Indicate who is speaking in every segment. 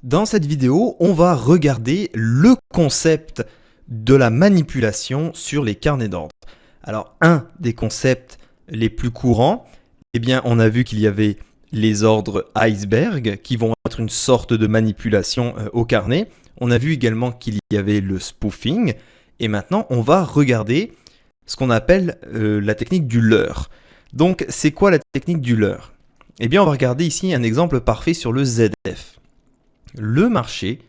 Speaker 1: Dans cette vidéo, on va regarder le concept de la manipulation sur les carnets d'ordre. Alors, un des concepts les plus courants, on a vu qu'il y avait les ordres iceberg qui vont être une sorte de manipulation au carnet. On a vu également qu'il y avait le spoofing. Et maintenant, on va regarder ce qu'on appelle la technique du leurre. Donc, c'est quoi la technique du leurre ? On va regarder ici un exemple parfait sur le ZF. Le marché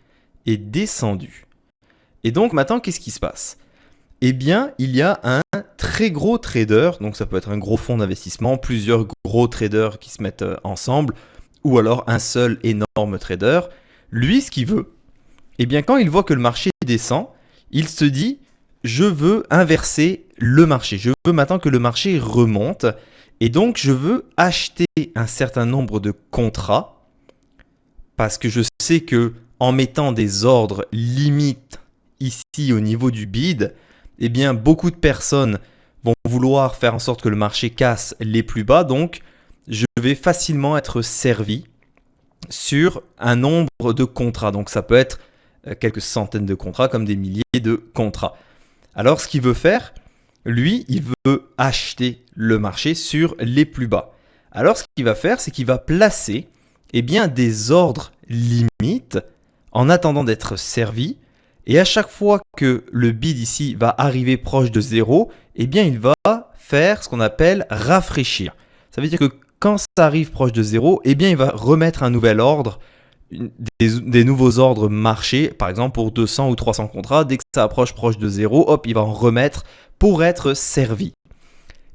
Speaker 1: est descendu. Et donc maintenant, qu'est-ce qui se passe ? Il y a un très gros trader, donc ça peut être un gros fonds d'investissement, plusieurs gros traders qui se mettent ensemble, ou alors un seul énorme trader. Lui, ce qu'il veut, quand il voit que le marché descend, il se dit « je veux inverser le marché, je veux maintenant que le marché remonte, et donc je veux acheter un certain nombre de contrats, parce que je sais que en mettant des ordres limites ici au niveau du bid, beaucoup de personnes vont vouloir faire en sorte que le marché casse les plus bas. Donc, je vais facilement être servi sur un nombre de contrats. Donc, ça peut être quelques centaines de contrats comme des milliers de contrats. Alors, ce qu'il veut faire, lui, il veut acheter le marché sur les plus bas. Alors, ce qu'il va faire, c'est qu'il va placer des ordres limites en attendant d'être servi. Et à chaque fois que le bid ici va arriver proche de 0, il va faire ce qu'on appelle rafraîchir. Ça veut dire que quand ça arrive proche de 0, il va remettre un nouvel ordre, des nouveaux ordres marché, par exemple pour 200 ou 300 contrats. Dès que ça approche proche de 0, hop, il va en remettre pour être servi.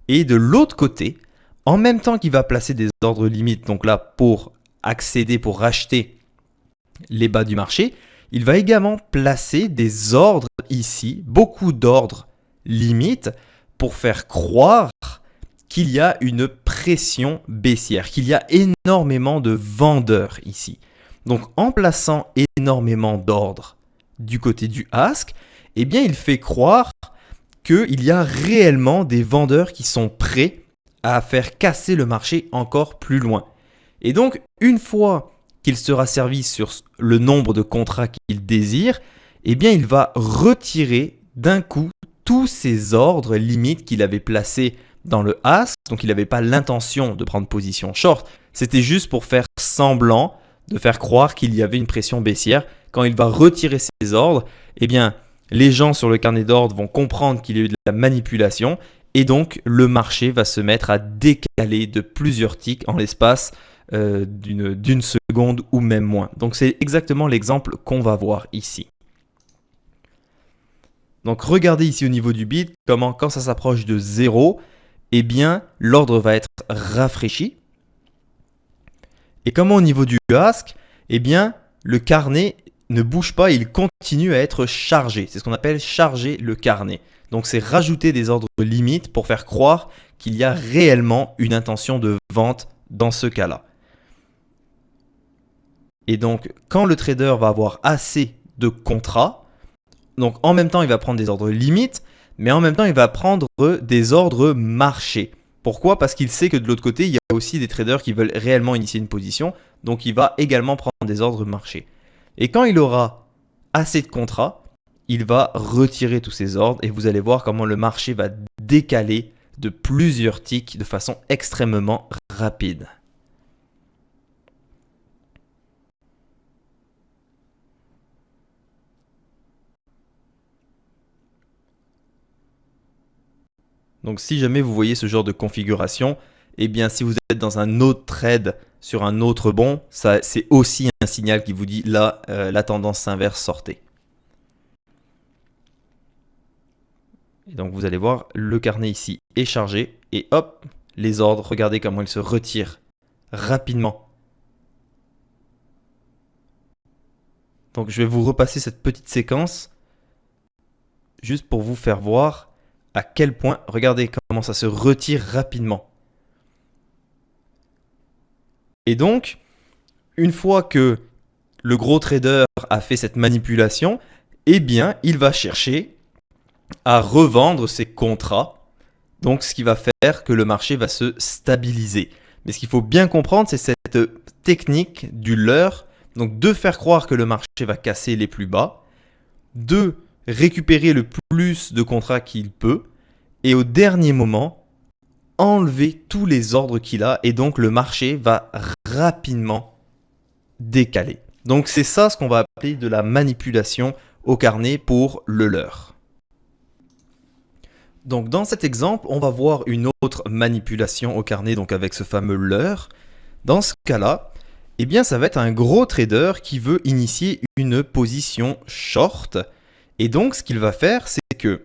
Speaker 1: Et de l'autre côté, en même temps qu'il va placer des ordres limites, donc là pour accéder, pour racheter les bas du marché, il va également placer des ordres ici, beaucoup d'ordres limites, pour faire croire qu'il y a une pression baissière, qu'il y a énormément de vendeurs ici. Donc en plaçant énormément d'ordres du côté du ask, il fait croire qu'il y a réellement des vendeurs qui sont prêts à faire casser le marché encore plus loin. Et donc, une fois qu'il sera servi sur le nombre de contrats qu'il désire, il va retirer d'un coup tous ces ordres limites qu'il avait placés dans le ask. Donc, il n'avait pas l'intention de prendre position short. C'était juste pour faire semblant de faire croire qu'il y avait une pression baissière. Quand il va retirer ces ordres, les gens sur le carnet d'ordre vont comprendre qu'il y a eu de la manipulation. Et donc, le marché va se mettre à décaler de plusieurs ticks en l'espace d'une seconde ou même moins. Donc, c'est exactement l'exemple qu'on va voir ici. Donc, regardez ici au niveau du bid, comment quand ça s'approche de 0, l'ordre va être rafraîchi. Et comment au niveau du ask, le carnet ne bouge pas, il continue à être chargé. C'est ce qu'on appelle charger le carnet. Donc, c'est rajouter des ordres limites pour faire croire qu'il y a réellement une intention de vente dans ce cas-là. Et donc, quand le trader va avoir assez de contrats, donc en même temps, il va prendre des ordres limites, mais en même temps, il va prendre des ordres marché. Pourquoi ? Parce qu'il sait que de l'autre côté, il y a aussi des traders qui veulent réellement initier une position, donc il va également prendre des ordres marché. Et quand il aura assez de contrats, il va retirer tous ces ordres et vous allez voir comment le marché va décaler de plusieurs ticks de façon extrêmement rapide. Donc si jamais vous voyez ce genre de configuration, si vous êtes dans un autre trade sur un autre bon, c'est aussi un signal qui vous dit là, la tendance s'inverse, sortez. Et donc vous allez voir, le carnet ici est chargé et hop, les ordres, regardez comment ils se retirent rapidement. Donc je vais vous repasser cette petite séquence juste pour vous faire voir à quel point, regardez comment ça se retire rapidement. Et donc, une fois que le gros trader a fait cette manipulation, il va chercher à revendre ses contrats. Donc, ce qui va faire que le marché va se stabiliser. Mais ce qu'il faut bien comprendre, c'est cette technique du leurre Donc de faire croire que le marché va casser les plus bas, de récupérer le plus de contrats qu'il peut, et au dernier moment, enlever tous les ordres qu'il a, et donc le marché va rapidement décaler. Donc c'est ça ce qu'on va appeler de la manipulation au carnet pour le leurre. Donc dans cet exemple, on va voir une autre manipulation au carnet, donc avec ce fameux leurre. Dans ce cas-là, eh bien ça va être un gros trader qui veut initier une position short. Et donc ce qu'il va faire, c'est que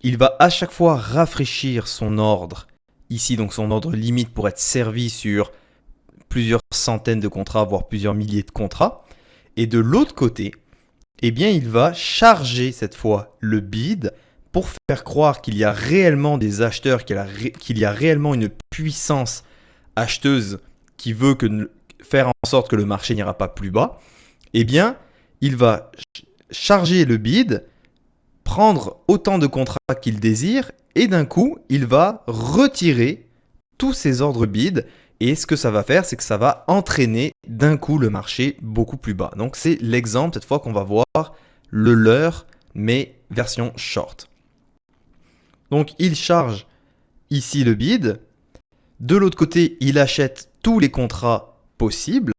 Speaker 1: il va à chaque fois rafraîchir son ordre, ici donc son ordre limite pour être servi sur plusieurs centaines de contrats, voire plusieurs milliers de contrats. Et de l'autre côté, eh bien il va charger cette fois le bid pour faire croire qu'il y a réellement des acheteurs, qu'il y a réellement une puissance acheteuse qui veut faire en sorte que le marché n'ira pas plus bas. Eh bien, il va charger le bid, prendre autant de contrats qu'il désire et d'un coup, il va retirer tous ses ordres bid. Et ce que ça va faire, c'est que ça va entraîner d'un coup le marché beaucoup plus bas. Donc c'est l'exemple cette fois qu'on va voir le leurre, mais version short. Donc il charge ici le bid. De l'autre côté, il achète tous les contrats possibles.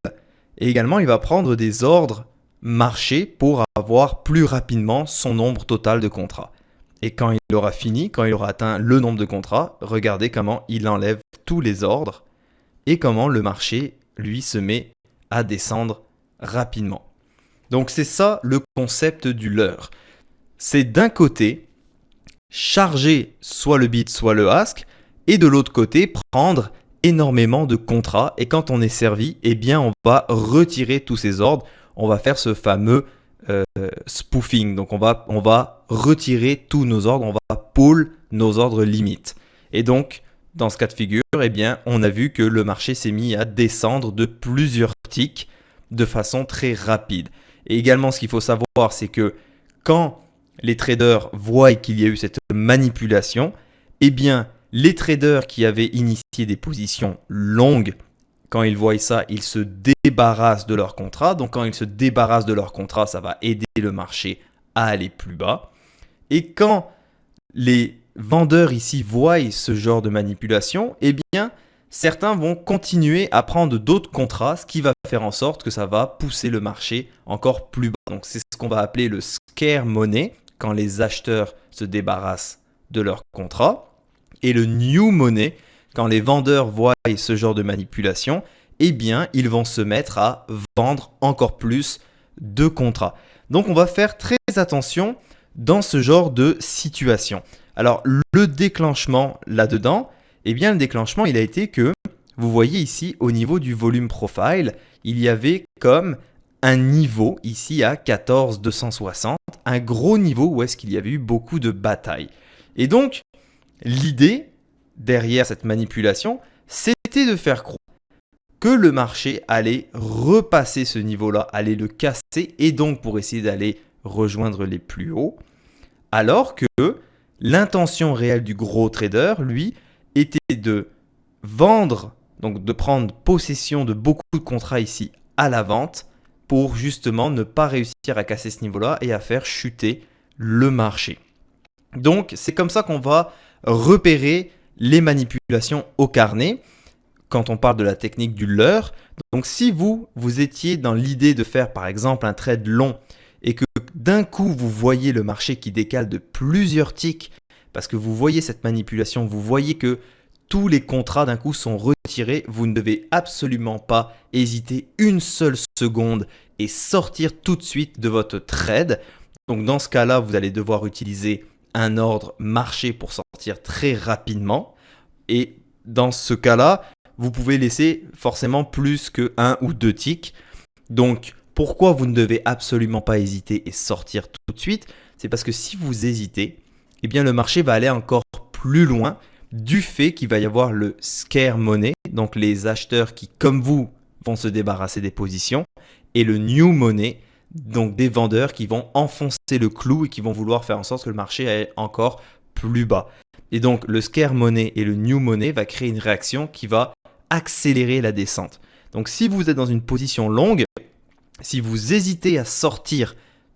Speaker 1: Et également, il va prendre des ordres marché pour avoir plus rapidement son nombre total de contrats. Et quand il aura fini, quand il aura atteint le nombre de contrats, regardez comment il enlève tous les ordres et comment le marché, lui, se met à descendre rapidement. Donc c'est ça le concept du leurre. C'est d'un côté charger soit le bid, soit le ask, et de l'autre côté prendre énormément de contrats. Et quand on est servi, eh bien on va retirer tous ces ordres. On va faire ce fameux spoofing. Donc on va retirer tous nos ordres, on va pull nos ordres limites. Et donc dans ce cas de figure, eh bien, on a vu que le marché s'est mis à descendre de plusieurs ticks de façon très rapide. Et également, ce qu'il faut savoir, c'est que quand les traders voient qu'il y a eu cette manipulation, eh bien, les traders qui avaient initié des positions longues, quand ils voient ça, ils se débarrassent de leur contrat. Donc, quand ils se débarrassent de leur contrat, ça va aider le marché à aller plus bas. Et quand les vendeurs ici voient ce genre de manipulation, eh bien, certains vont continuer à prendre d'autres contrats, ce qui va faire en sorte que ça va pousser le marché encore plus bas. Donc, c'est ce qu'on va appeler le scare money, quand les acheteurs se débarrassent de leurs contrats. Et le new money, quand les vendeurs voient ce genre de manipulation, eh bien, ils vont se mettre à vendre encore plus de contrats. Donc, on va faire très attention dans ce genre de situation. Alors, le déclenchement là-dedans, eh bien, le déclenchement, il a été que, vous voyez ici, au niveau du volume profile, il y avait comme un niveau ici à 14,260, un gros niveau où est-ce qu'il y avait eu beaucoup de batailles. Et donc, l'idée derrière cette manipulation, c'était de faire croire que le marché allait repasser ce niveau-là, allait le casser, et donc pour essayer d'aller rejoindre les plus hauts, alors que l'intention réelle du gros trader, lui, était de vendre, donc de prendre possession de beaucoup de contrats ici à la vente pour justement ne pas réussir à casser ce niveau-là et à faire chuter le marché. Donc, c'est comme ça qu'on va repérer les manipulations au carnet quand on parle de la technique du leurre. Donc, si vous étiez dans l'idée de faire par exemple un trade long et que d'un coup, vous voyez le marché qui décale de plusieurs ticks parce que vous voyez cette manipulation, vous voyez que tous les contrats d'un coup sont retirés, vous ne devez absolument pas hésiter une seule seconde et sortir tout de suite de votre trade. Donc dans ce cas-là, vous allez devoir utiliser un ordre marché pour sortir très rapidement. Et dans ce cas-là, vous pouvez laisser forcément plus que 1 ou 2 ticks. Donc pourquoi vous ne devez absolument pas hésiter et sortir tout de suite? C'est parce que si vous hésitez, eh bien le marché va aller encore plus loin du fait qu'il va y avoir le scare money, donc les acheteurs qui, comme vous, vont se débarrasser des positions, et le new money, donc des vendeurs qui vont enfoncer le clou et qui vont vouloir faire en sorte que le marché aille encore plus bas. Et donc le scare money et le new money va créer une réaction qui va accélérer la descente. Donc si vous êtes dans une position longue, Si vous hésitez à sortir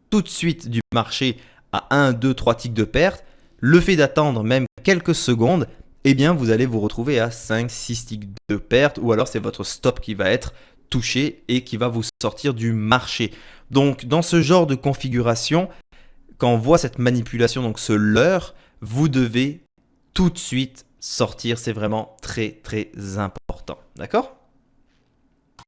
Speaker 1: tout de suite du marché à 1, 2, 3 ticks de perte, le fait d'attendre même quelques secondes, eh bien vous allez vous retrouver à 5, 6 ticks de perte, ou alors c'est votre stop qui va être touché et qui va vous sortir du marché. Donc dans ce genre de configuration, quand on voit cette manipulation, donc ce leurre, vous devez tout de suite sortir, c'est vraiment très très important. D'accord ?